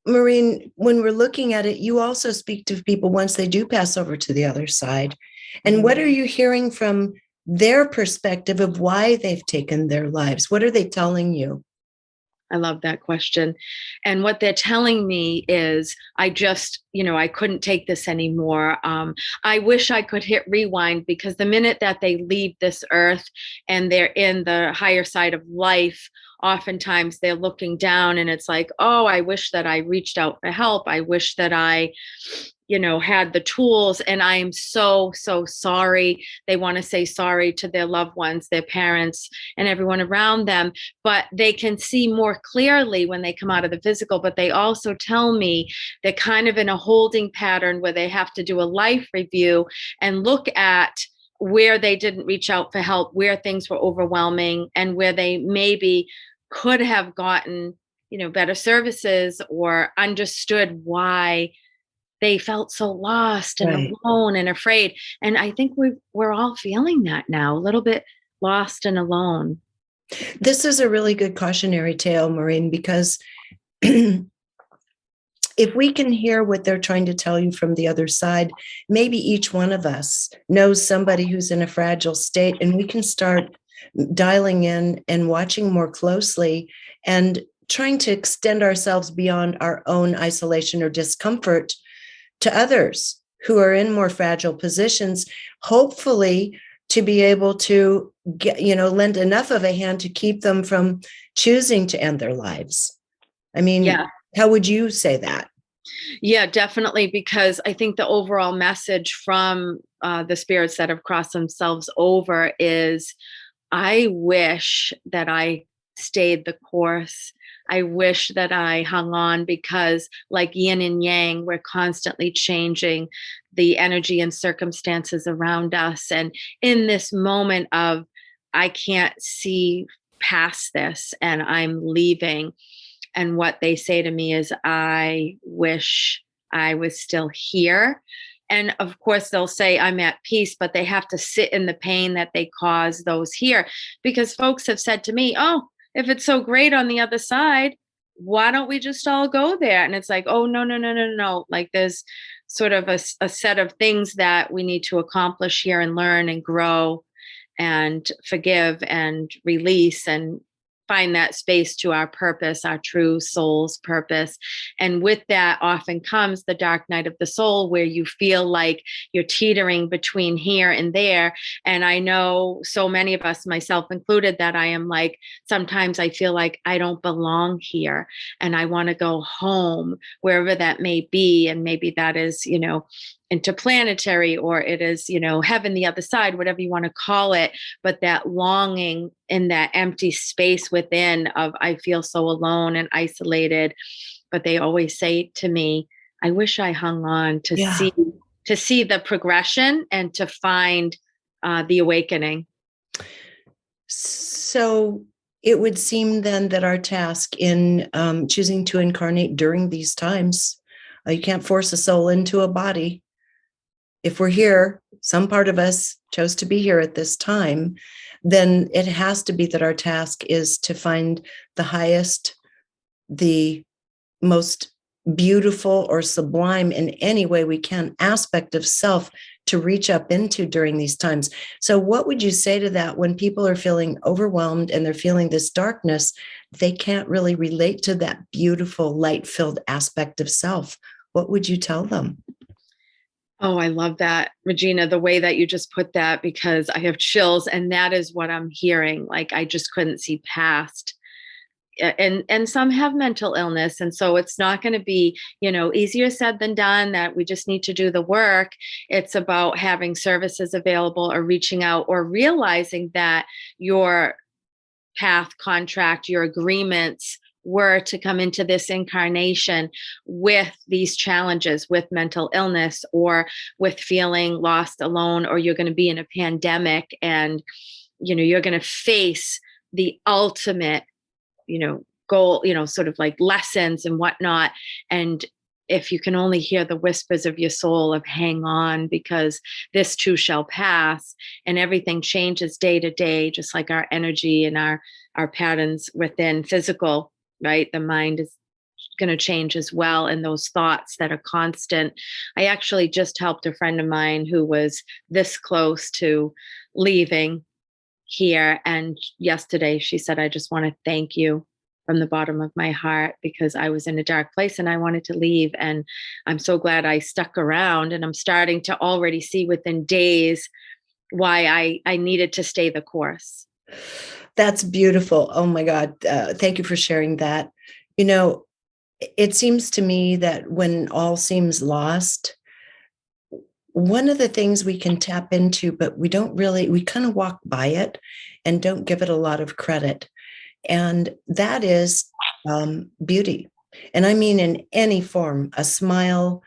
Maureen, when we're looking at it, you also speak to people once they do pass over to the other side. And what are you hearing from their perspective of why they've taken their lives? What are they telling you? I love that question. And what they're telling me is, I just, I couldn't take this anymore. I wish I could hit rewind, because the minute that they leave this earth and they're in the higher side of life, oftentimes they're looking down and it's like, oh, I wish that I reached out for help. I wish that I, had the tools. And I am so, so sorry. They want to say sorry to their loved ones, their parents, and everyone around them, but they can see more clearly when they come out of the physical. But they also tell me they're kind of in a holding pattern where they have to do a life review and look at where they didn't reach out for help, where things were overwhelming, and where they maybe could have gotten, better services or understood why they felt so lost and Right. alone and afraid. And I think we're all feeling that now, a little bit lost and alone. This is a really good cautionary tale, Maureen, because if we can hear what they're trying to tell you from the other side, maybe each one of us knows somebody who's in a fragile state, and we can start dialing in and watching more closely and trying to extend ourselves beyond our own isolation or discomfort to others who are in more fragile positions, hopefully to be able to get, lend enough of a hand to keep them from choosing to end their lives. I mean, Yeah. how would you say that? Yeah, definitely. Because I think the overall message from the spirits that have crossed themselves over is, I wish that I stayed the course. I wish that I hung on, because like yin and yang, we're constantly changing the energy and circumstances around us. And in this moment of, I can't see past this and I'm leaving. And what they say to me is, I wish I was still here. And of course, they'll say, I'm at peace, but they have to sit in the pain that they cause those here. Because folks have said to me, oh, if it's so great on the other side, why don't we just all go there? And it's like, oh, no, no, no, no, no. Like there's sort of a set of things that we need to accomplish here and learn and grow and forgive and release and find that space to our purpose, our true soul's purpose. And with that often comes the dark night of the soul, where you feel like you're teetering between here and there. And I know so many of us, myself included, that I am like, sometimes I feel like I don't belong here and I want to go home, wherever that may be. And maybe that is, interplanetary, or it is, heaven, the other side, whatever you want to call it. But that longing in that empty space within of, I feel so alone and isolated. But they always say to me, I wish I hung on to Yeah. see the progression and to find the awakening. So it would seem then that our task in choosing to incarnate during these times, you can't force a soul into a body. If we're here, some part of us chose to be here at this time, then it has to be that our task is to find the highest, the most beautiful or sublime in any way we can aspect of self to reach up into during these times. So what would you say to that when people are feeling overwhelmed and they're feeling this darkness? They can't really relate to that beautiful, light-filled aspect of self. What would you tell them? Oh, I love that, Regina, the way that you just put that, because I have chills, and that is what I'm hearing. Like, I just couldn't see past. And some have mental illness, and so it's not going to be, easier said than done, that we just need to do the work. It's about having services available, or reaching out, or realizing that your path, contract, your agreements were to come into this incarnation with these challenges, with mental illness, or with feeling lost, alone, or you're going to be in a pandemic, and you're going to face the ultimate goal, sort of like lessons and whatnot. And if you can only hear the whispers of your soul of, hang on, because this too shall pass, and everything changes day to day, just like our energy and our patterns within physical, right? The mind is going to change as well. And those thoughts that are constant. I actually just helped a friend of mine who was this close to leaving here. And yesterday she said, I just want to thank you from the bottom of my heart because I was in a dark place and I wanted to leave. And I'm so glad I stuck around, and I'm starting to already see within days why I needed to stay the course. That's beautiful. Oh my God. Thank you for sharing that. You know, it seems to me that when all seems lost, one of the things we can tap into, but we don't really, we kind of walk by it and don't give it a lot of credit. And that is beauty. And I mean, in any form, a smile,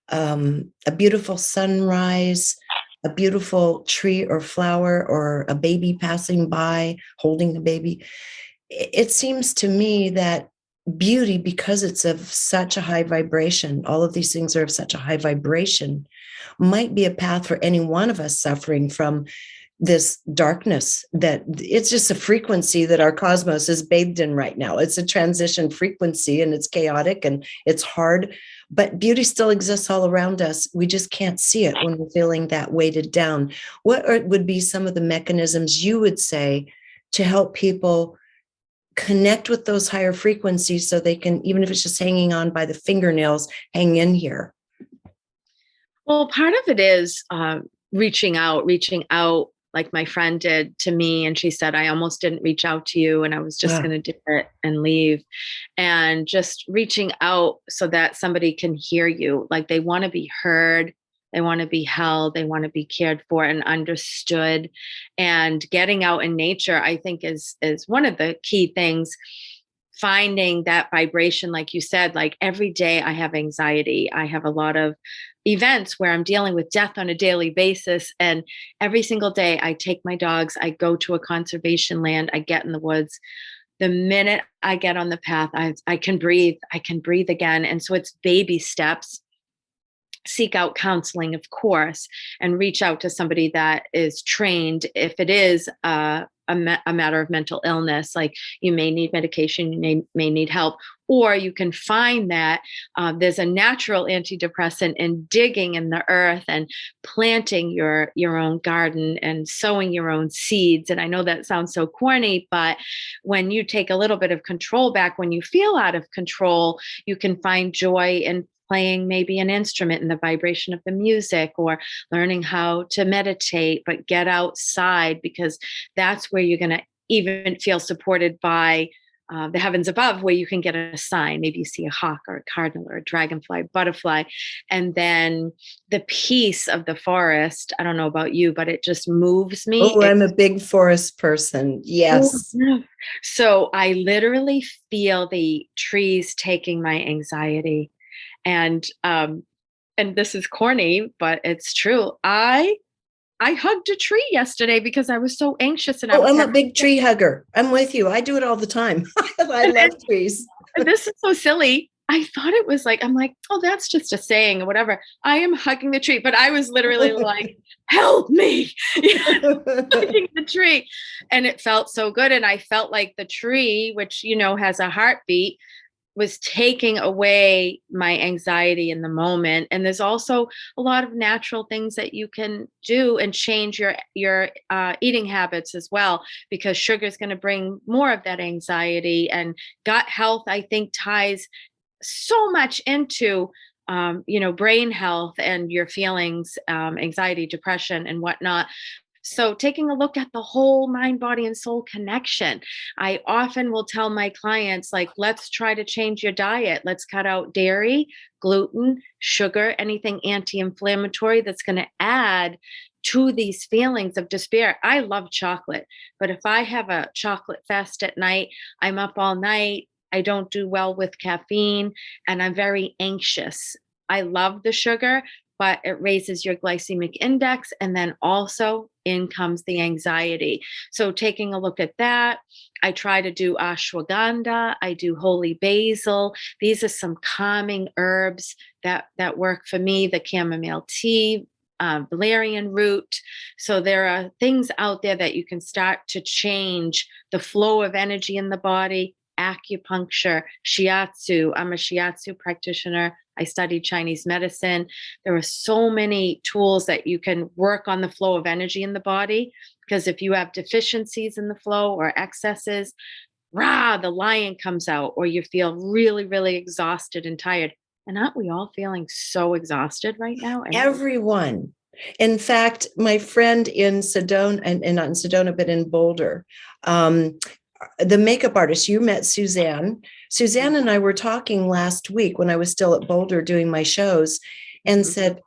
a beautiful sunrise, a beautiful tree or flower, or a baby passing by holding the baby. It seems to me that beauty, because it's of such a high vibration, all of these things are of such a high vibration, might be a path for any one of us suffering from this darkness, that it's just a frequency that our cosmos is bathed in right now. It's a transition frequency, and it's chaotic and it's hard, but beauty still exists all around us. We just can't see it when we're feeling that weighted down. Would be some of the mechanisms you would say to help people connect with those higher frequencies so they can, even if it's just hanging on by the fingernails, hang in here? Well, part of it is reaching out like my friend did to me. And she said, I almost didn't reach out to you and I was just Wow. going to do it and leave. And just reaching out so that somebody can hear you. Like they want to be heard. They want to be held. They want to be cared for and understood. And getting out in nature, I think is one of the key things. Finding that vibration, like you said, like every day I have anxiety. I have a lot of events where I'm dealing with death on a daily basis. And every single day I take my dogs, I go to a conservation land, I get in the woods. The minute I get on the path, I can breathe. I can breathe again. And so it's baby steps. Seek out counseling, of course, and reach out to somebody that is trained. If it is a matter of mental illness, like you may need medication, you may need help, or you can find that there's a natural antidepressant in digging in the earth and planting your own garden and sowing your own seeds. And I know that sounds so corny, but when you take a little bit of control back, when you feel out of control, you can find joy in playing maybe an instrument in the vibration of the music, or learning how to meditate, but get outside, because that's where you're going to even feel supported by the heavens above, where you can get a sign. Maybe you see a hawk or a cardinal or a dragonfly, butterfly. And then the peace of the forest, I don't know about you, but it just moves me. Oh, I'm a big forest person. Yes. So I literally feel the trees taking my anxiety. And this is corny, but it's true. I hugged a tree yesterday because I was so anxious, and I Oh, was I'm a having. big tree hugger. I'm with you. I do it all the time. I love trees. And this is so silly. I thought it was like, I'm like, oh, that's just a saying or whatever. I am hugging the tree, but I was literally like, help me, hugging the tree. And it felt so good. And I felt like the tree, which, has a heartbeat, was taking away my anxiety in the moment. And there's also a lot of natural things that you can do and change your eating habits as well, because sugar is going to bring more of that anxiety. And gut health, I think, ties so much into brain health and your feelings, anxiety, depression, and whatnot. So taking a look at the whole mind, body, and soul connection. I often will tell my clients, like, let's try to change your diet. Let's cut out dairy, gluten, sugar, anything anti-inflammatory that's going to add to these feelings of despair. I love chocolate, but if I have a chocolate fest at night, I'm up all night, I don't do well with caffeine, and I'm very anxious. I love the sugar, but it raises your glycemic index. And then also in comes the anxiety. So taking a look at that, I try to do ashwagandha. I do holy basil. These are some calming herbs that work for me, the chamomile tea, valerian root. So there are things out there that you can start to change the flow of energy in the body, acupuncture, shiatsu. I'm a shiatsu practitioner. I studied Chinese medicine. There are so many tools that you can work on the flow of energy in the body, because if you have deficiencies in the flow or excesses, the lion comes out, or you feel really, really exhausted and tired. And aren't we all feeling so exhausted right now? Everyone. In fact, my friend in Sedona, and not in Sedona, but in Boulder, the makeup artist, you met Suzanne. Suzanne and I were talking last week when I was still at Boulder doing my shows, and said,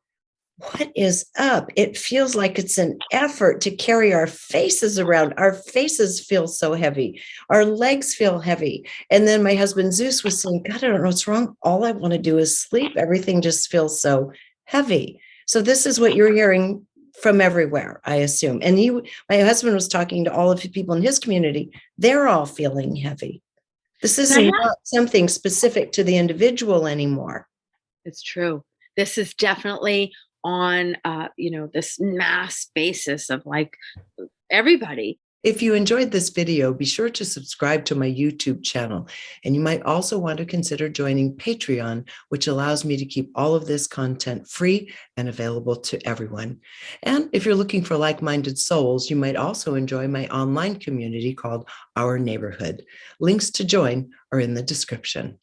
what is up? It feels like it's an effort to carry our faces around. Our faces feel so heavy. Our legs feel heavy. And then my husband Zeus was saying, God, I don't know what's wrong. All I want to do is sleep. Everything just feels so heavy. So this is what you're hearing from everywhere, I assume. And my husband was talking to all of the people in his community. They're all feeling heavy. This is not something specific to the individual anymore. It's true. This is definitely on, this mass basis of like everybody. If you enjoyed this video, be sure to subscribe to my YouTube channel. And you might also want to consider joining Patreon, which allows me to keep all of this content free and available to everyone. And if you're looking for like-minded souls, you might also enjoy my online community called Our Neighborhood. Links to join are in the description.